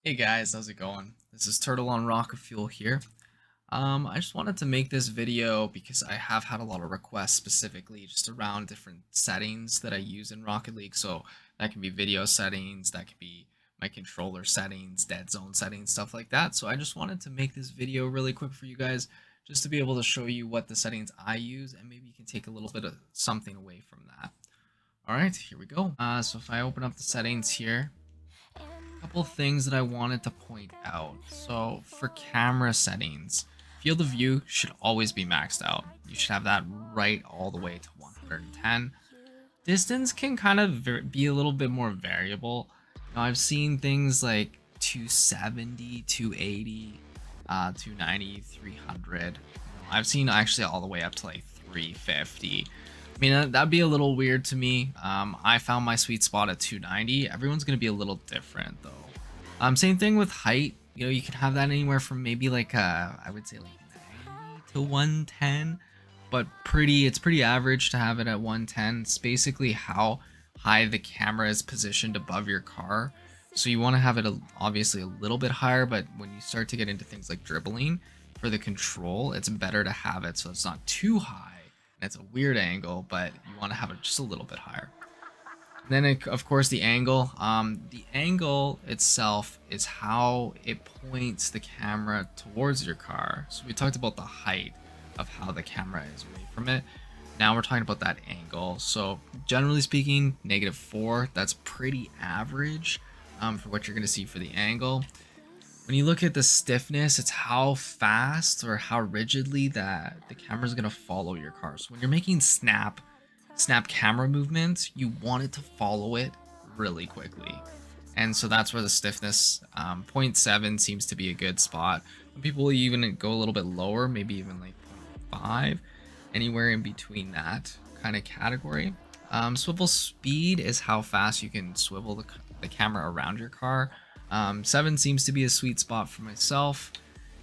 Hey guys, how's it going? This is TurtleonRocketFuel here. I just wanted to make this video because I have had a lot of requests specifically just around different settings that I use in Rocket League. So that can be video settings, that could be my controller settings, dead zone settings, stuff like that. So I just wanted to make this video really quick for you guys just to be able to show you what the settings I use, and maybe you can take a little bit of something away from that. All right, here we go. So if I open up the settings here, couple things that I wanted to point out. So for camera settings, field of view should always be maxed out. You should have that right all the way to 110. Distance can kind of be a little bit more variable. I've seen things like 270, 280, 290, 300. I've seen actually all the way up to like 350. I mean, that'd be a little weird to me. I found my sweet spot at 290. Everyone's going to be a little different though. Same thing with height. You can have that anywhere from maybe like I would say like 90 to 110, but it's pretty average to have it at 110. It's basically how high the camera is positioned above your car. So you want to have it obviously a little bit higher, but when you start to get into things like dribbling for the control, it's better to have it so it's not too high. And it's a weird angle, but you want to have it just a little bit higher. And then, of course, the angle. The angle itself is how it points the camera towards your car. So we talked about the height of how the camera is away from it. Now we're talking about that angle. So generally speaking, -4, that's pretty average for what you're going to see for the angle. When you look at the stiffness, it's how fast or how rigidly that the camera is going to follow your car. So when you're making snap camera movements, you want it to follow it really quickly. And so that's where the stiffness, 0.7 seems to be a good spot. People even go a little bit lower, maybe even like 0.5, anywhere in between that kind of category. Swivel speed is how fast you can swivel the camera around your car. 7 seems to be a sweet spot for myself.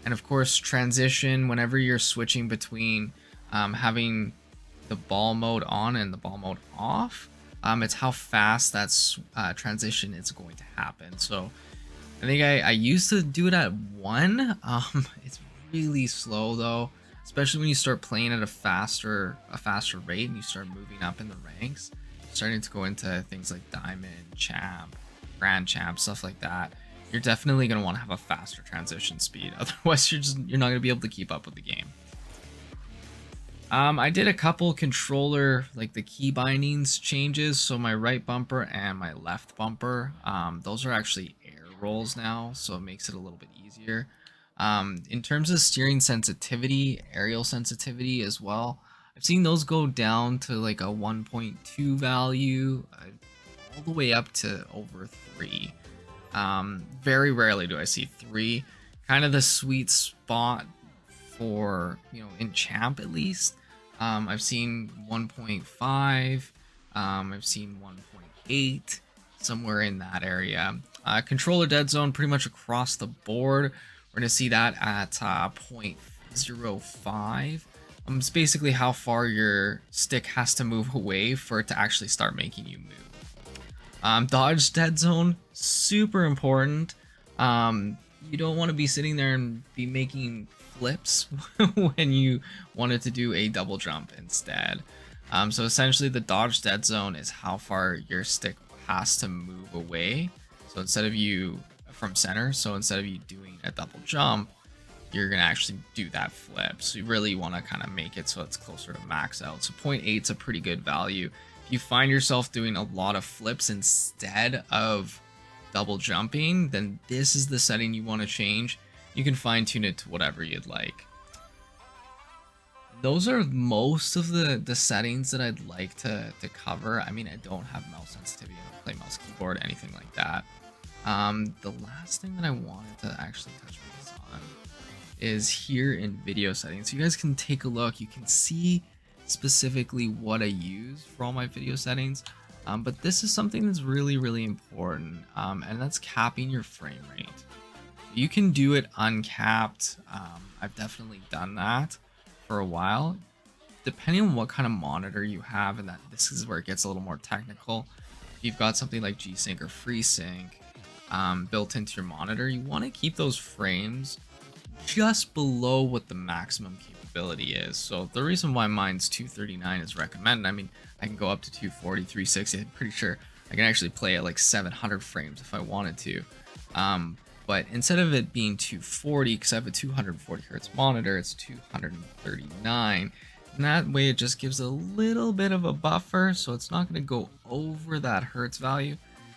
And of course, transition, whenever you're switching between having the ball mode on and the ball mode off, it's how fast that transition is going to happen. So I think I used to do it at 1. It's really slow though, especially when you start playing at a faster rate and you start moving up in the ranks, starting to go into things like Diamond, Champ, Grand Champ, stuff like that. You're definitely going to want to have a faster transition speed. Otherwise, you're not going to be able to keep up with the game. I did a couple controller, like the key bindings changes. So my right bumper and my left bumper, those are actually air rolls now. So it makes it a little bit easier. In terms of steering sensitivity, aerial sensitivity as well, I've seen those go down to like a 1.2 value, all the way up to over 3. Very rarely do I see 3. Kind of the sweet spot for, in Champ at least. I've seen 1.5. I've seen 1.8, somewhere in that area. Controller dead zone pretty much across the board. We're going to see that at 0.05. It's basically how far your stick has to move away for it to actually start making you move. Dodge dead zone, super important. You don't want to be sitting there and be making flips when you wanted to do a double jump instead. So essentially the dodge dead zone is how far your stick has to move away. So instead of you from center, so instead of you doing a double jump, you're going to actually do that flip. So you really want to kind of make it so it's closer to max out. So 0.8 is a pretty good value. If you find yourself doing a lot of flips instead of double jumping, then this is the setting you want to change. You can fine tune it to whatever you'd like. Those are most of the settings that I'd like to cover. I mean, I don't have mouse sensitivity, I don't play mouse keyboard, anything like that. The last thing that I wanted to actually touch base on is here in video settings. So you guys can take a look, you can see specifically what I use for all my video settings. But this is something that's really important, and that's capping your frame rate. You can do it uncapped. I've definitely done that for a while. Depending on what kind of monitor you have, and this is where it gets a little more technical. If you've got something like G-Sync or FreeSync, built into your monitor, you want to keep those frames just below what the maximum capability is. So the reason why mine's 239 is recommended, I mean, I can go up to 240, 360. I'm pretty sure I can actually play at like 700 frames if I wanted to. But instead of it being 240, because I have a 240 hertz monitor, it's 239. And that way it just gives a little bit of a buffer, so it's not going to go over that hertz value.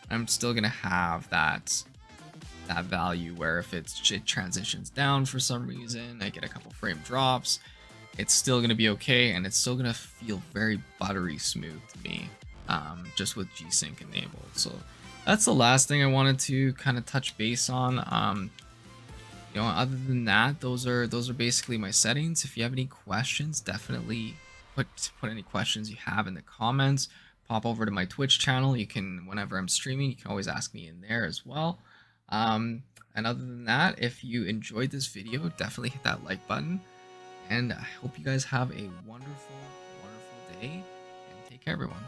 I'm still going to have that value where if it transitions down for some reason, I get a couple frame drops, it's still going to be okay, and it's still going to feel very buttery smooth to me, just with G-Sync enabled. So that's the last thing I wanted to kind of touch base on. You know, other than that, those are basically my settings. If you have any questions, definitely put any questions you have in the comments. Pop over to my Twitch channel. You can, whenever I'm streaming, you can always ask me in there as well. And other than that, if you enjoyed this video, definitely hit that like button. And I hope you guys have a wonderful, wonderful day. And take care, everyone.